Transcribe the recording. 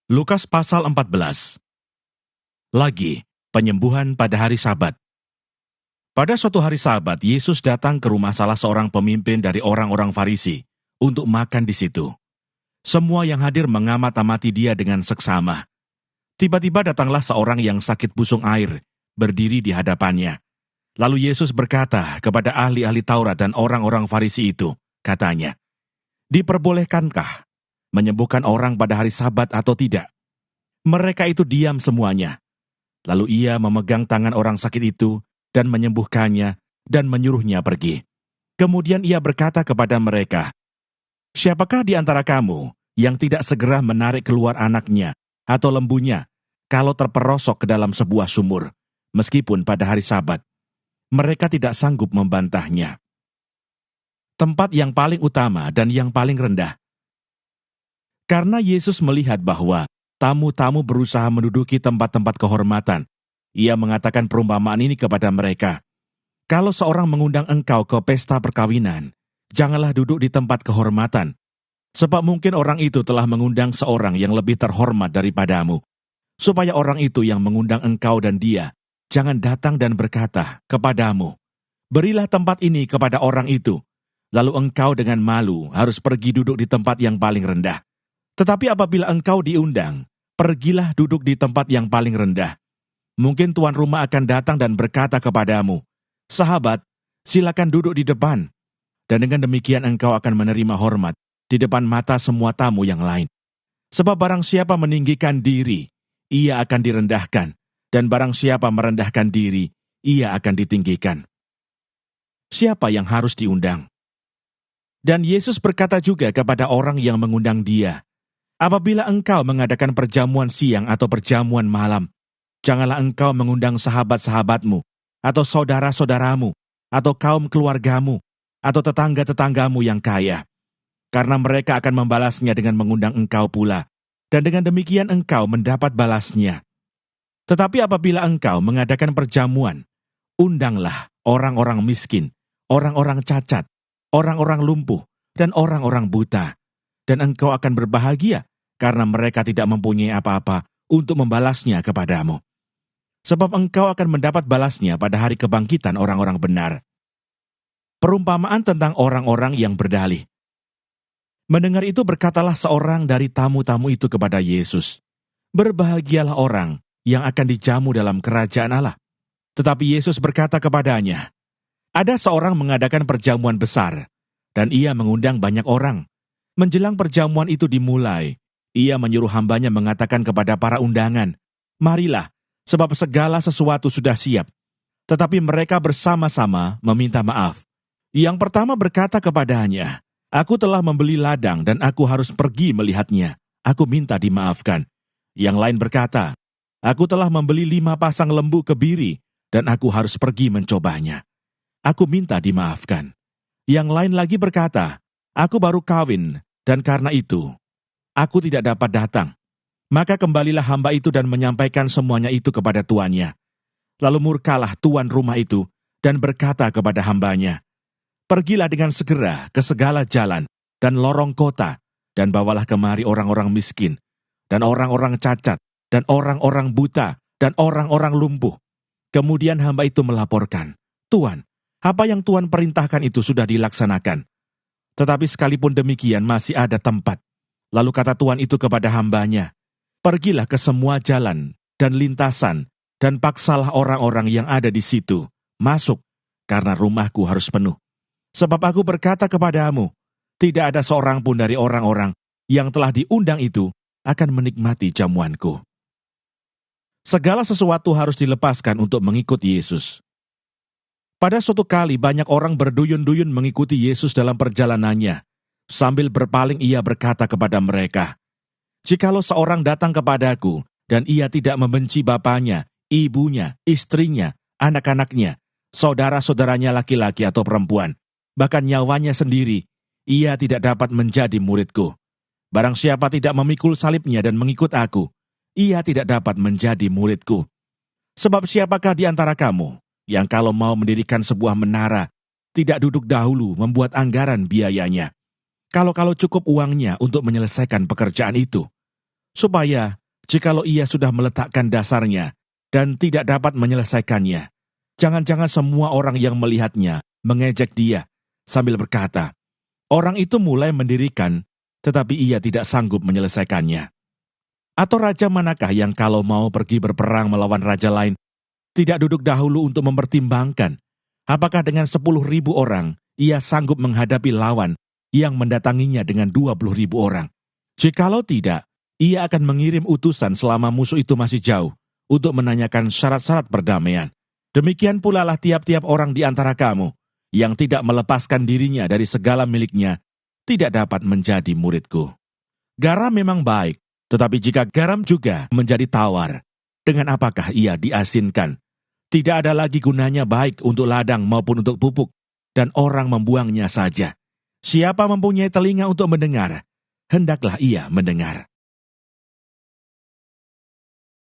Lukas pasal 14. Lagi, penyembuhan pada hari Sabat. Pada suatu hari Sabat, Yesus datang ke rumah salah seorang pemimpin dari orang-orang Farisi untuk makan di situ. Semua yang hadir mengamat-amati dia dengan seksama. Tiba-tiba datanglah seorang yang sakit busung air, berdiri di hadapannya. Lalu Yesus berkata kepada ahli-ahli Taurat dan orang-orang Farisi itu, katanya, "Diperbolehkankah menyembuhkan orang pada hari Sabat atau tidak?" Mereka itu diam semuanya. Lalu ia memegang tangan orang sakit itu dan menyembuhkannya dan menyuruhnya pergi. Kemudian ia berkata kepada mereka, "Siapakah di antara kamu yang tidak segera menarik keluar anaknya atau lembunya kalau terperosok ke dalam sebuah sumur, meskipun pada hari Sabat?" Mereka tidak sanggup membantahnya. Tempat yang paling utama dan yang paling rendah. Karena Yesus melihat bahwa tamu-tamu berusaha menduduki tempat-tempat kehormatan, ia mengatakan perumpamaan ini kepada mereka. "Kalau seorang mengundang engkau ke pesta perkawinan, janganlah duduk di tempat kehormatan, sebab mungkin orang itu telah mengundang seorang yang lebih terhormat daripadamu, supaya orang itu yang mengundang engkau dan dia jangan datang dan berkata kepadamu, 'Berilah tempat ini kepada orang itu,' lalu engkau dengan malu harus pergi duduk di tempat yang paling rendah. Tetapi apabila engkau diundang, pergilah duduk di tempat yang paling rendah. Mungkin tuan rumah akan datang dan berkata kepadamu, 'Sahabat, silakan duduk di depan.' Dan dengan demikian engkau akan menerima hormat di depan mata semua tamu yang lain. Sebab barang siapa meninggikan diri, ia akan direndahkan, dan barang siapa merendahkan diri, ia akan ditinggikan." Siapa yang harus diundang? Dan Yesus berkata juga kepada orang yang mengundang dia, "Apabila engkau mengadakan perjamuan siang atau perjamuan malam, janganlah engkau mengundang sahabat-sahabatmu, atau saudara-saudaramu, atau kaum keluargamu, atau tetangga-tetanggamu yang kaya. Karena mereka akan membalasnya dengan mengundang engkau pula, dan dengan demikian engkau mendapat balasnya. Tetapi apabila engkau mengadakan perjamuan, undanglah orang-orang miskin, orang-orang cacat, orang-orang lumpuh, dan orang-orang buta. Dan engkau akan berbahagia, karena mereka tidak mempunyai apa-apa untuk membalasnya kepadamu. Sebab engkau akan mendapat balasnya pada hari kebangkitan orang-orang benar." Perumpamaan tentang orang-orang yang berdalih. Mendengar itu berkatalah seorang dari tamu-tamu itu kepada Yesus, "Berbahagialah orang yang akan dijamu dalam kerajaan Allah." Tetapi Yesus berkata kepadanya, "Ada seorang mengadakan perjamuan besar, dan ia mengundang banyak orang. Menjelang perjamuan itu dimulai, ia menyuruh hambanya mengatakan kepada para undangan, 'Marilah, sebab segala sesuatu sudah siap.' Tetapi mereka bersama-sama meminta maaf. Yang pertama berkata kepadanya, 'Aku telah membeli ladang dan aku harus pergi melihatnya. Aku minta dimaafkan.' Yang lain berkata, 'Aku telah membeli 5 pasang lembu kebiri dan aku harus pergi mencobanya. Aku minta dimaafkan.' Yang lain lagi berkata, 'Aku baru kawin, dan karena itu, aku tidak dapat datang.' Maka kembalilah hamba itu dan menyampaikan semuanya itu kepada tuannya. Lalu murkalah tuan rumah itu dan berkata kepada hambanya, 'Pergilah dengan segera ke segala jalan dan lorong kota, dan bawalah kemari orang-orang miskin, dan orang-orang cacat, dan orang-orang buta, dan orang-orang lumpuh.' Kemudian hamba itu melaporkan, 'Tuan, apa yang Tuan perintahkan itu sudah dilaksanakan. Tetapi sekalipun demikian masih ada tempat.' Lalu kata tuan itu kepada hambanya, 'Pergilah ke semua jalan dan lintasan, dan paksalah orang-orang yang ada di situ masuk, karena rumahku harus penuh. Sebab aku berkata kepadamu, tidak ada seorang pun dari orang-orang yang telah diundang itu akan menikmati jamuanku.'" Segala sesuatu harus dilepaskan untuk mengikut Yesus. Pada suatu kali banyak orang berduyun-duyun mengikuti Yesus dalam perjalanannya. Sambil berpaling ia berkata kepada mereka, "Jikalau seorang datang kepadaku dan ia tidak membenci bapaknya, ibunya, istrinya, anak-anaknya, saudara-saudaranya laki-laki atau perempuan, bahkan nyawanya sendiri, ia tidak dapat menjadi muridku. Barang siapa tidak memikul salibnya dan mengikut aku, ia tidak dapat menjadi muridku. Sebab siapakah di antara kamu yang kalau mau mendirikan sebuah menara, tidak duduk dahulu membuat anggaran biayanya? Kalau cukup uangnya untuk menyelesaikan pekerjaan itu. supaya jikalau ia sudah meletakkan dasarnya dan tidak dapat menyelesaikannya, jangan-jangan semua orang yang melihatnya mengejek dia sambil berkata, orang itu mulai mendirikan, tetapi ia tidak sanggup menyelesaikannya. Atau raja manakah yang kalau mau pergi berperang melawan raja lain, tidak duduk dahulu untuk mempertimbangkan, apakah dengan 10.000 orang ia sanggup menghadapi lawan yang mendatanginya dengan 20.000 orang? Jikalau tidak, ia akan mengirim utusan selama musuh itu masih jauh untuk menanyakan syarat-syarat perdamaian. Demikian pula lah tiap-tiap orang di antara kamu yang tidak melepaskan dirinya dari segala miliknya tidak dapat menjadi muridku. Garam memang baik, tetapi jika garam juga menjadi tawar, dengan apakah ia diasinkan? Tidak ada lagi gunanya baik untuk ladang maupun untuk pupuk, dan orang membuangnya saja. Siapa mempunyai telinga untuk mendengar, hendaklah ia mendengar.